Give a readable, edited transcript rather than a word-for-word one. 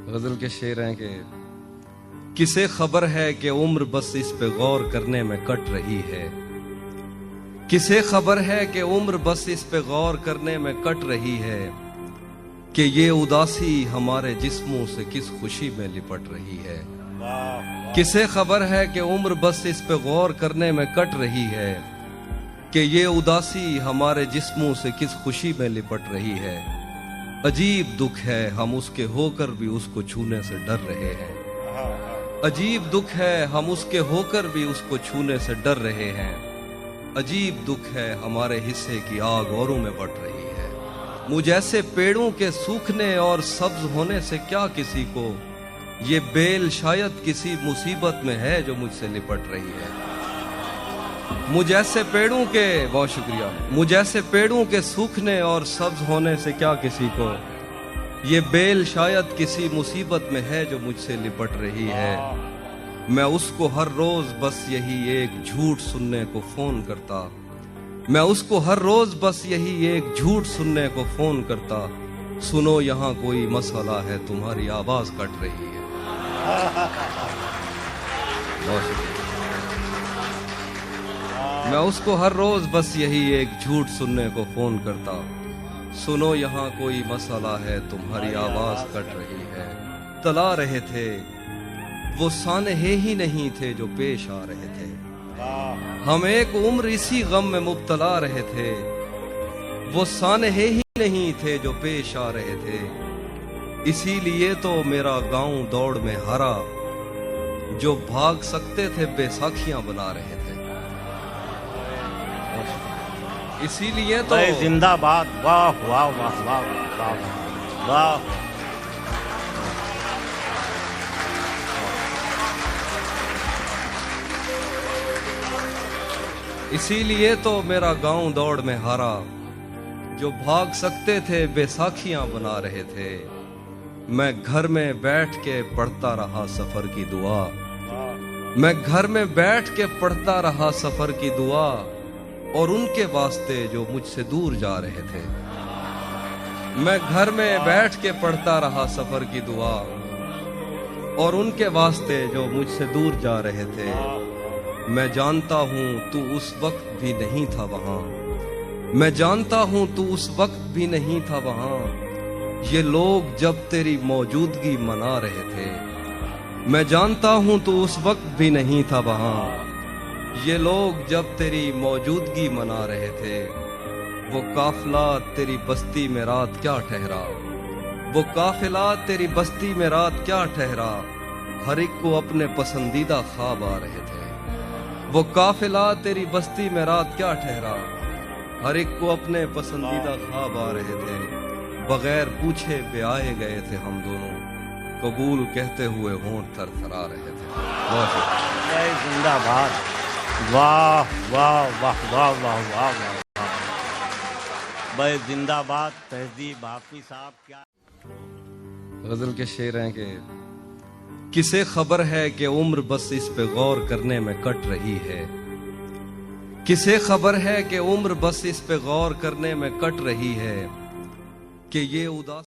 गजल के शेर हैं कि किसे खबर है कि उम्र बस इस पे गौर करने में कट रही है। किसे खबर है कि उम्र बस इस पे गौर करने में कट रही है कि ये उदासी हमारे जिस्मों से किस खुशी में लिपट रही है। किसे खबर है कि उम्र बस इस पे गौर करने में कट रही है कि ये उदासी हमारे जिस्मों से किस खुशी में लिपट रही है। अजीब दुख है हम उसके होकर भी उसको छूने से डर रहे हैं। अजीब दुख है हम उसके होकर भी उसको छूने से डर रहे हैं। अजीब दुख है हमारे हिस्से की आग औरों में बट रही है। मुझ ऐसे पेड़ों के सूखने और सब्ज होने से क्या किसी को ये बेल शायद किसी मुसीबत में है जो मुझसे लिपट रही है। मुझ ऐसे पेड़ों के, बहुत शुक्रिया, मुझ ऐसे पेड़ों के सूखने और सब्ज होने से क्या किसी को ये बेल शायद किसी मुसीबत में है जो मुझसे लिपट रही है। मैं उसको हर रोज बस यही एक झूठ सुनने को फोन करता। मैं उसको हर रोज बस यही एक झूठ सुनने को फोन करता। सुनो यहाँ कोई मसला है तुम्हारी आवाज कट रही है। बहुत शुक्रिया। मैं उसको हर रोज बस यही एक झूठ सुनने को फोन करता। सुनो यहाँ कोई मसला है तुम्हारी आवाज कट रही है। तला रहे थे वो सानहे ही नहीं थे जो पेश आ रहे थे। हम एक उम्र इसी गम में मुब्तला रहे थे। वो सानहे ही नहीं थे जो पेश आ रहे थे। इसीलिए तो मेरा गांव दौड़ में हारा। जो भाग सकते थे बेसाखियां बना रहे थे। इसीलिए तो जिंदाबाद। वाह वाह वाह वाह वाह वाह। इसीलिए तो मेरा गांव दौड़ में हारा। जो भाग सकते थे बेसाखियां बना रहे थे। मैं घर में बैठ के पढ़ता रहा सफर की दुआ। मैं घर में बैठ के पढ़ता रहा सफर की दुआ और उनके वास्ते जो मुझसे दूर जा रहे थे। मैं घर में बैठ के पढ़ता रहा सफर की दुआ और उनके वास्ते जो मुझसे दूर जा रहे थे। मैं जानता हूँ तू उस वक्त भी नहीं था वहां। मैं जानता हूँ तू उस वक्त भी नहीं था वहां। ये लोग जब तेरी मौजूदगी मना रहे थे। मैं जानता हूँ तू उस वक्त भी नहीं था वहां। ये लोग जब तेरी मौजूदगी मना रहे थे। वो काफिला तेरी बस्ती में रात क्या ठहरा। वो काफिला तेरी बस्ती में रात क्या ठहरा। हर एक को अपने पसंदीदा ख्वाब आ रहे थे। वो काफिला तेरी बस्ती में रात क्या ठहरा। हर एक को अपने पसंदीदा ख्वाब आ रहे थे। बगैर पूछे ब्याहे गए थे हम दोनों। कबूल कहते हुए होंठ थरथरा रहे थे। जिंदाबाद। वाह वाह वाह वाह वाह वाह वाह। भाई जिंदाबाद। तहजीब हाफिज साहब क्या। गजल के शेर हैं कि किसे खबर है कि उम्र बस इस पे गौर करने में कट रही है। किसे खबर है कि उम्र बस इस पे गौर करने में कट रही है कि ये उदास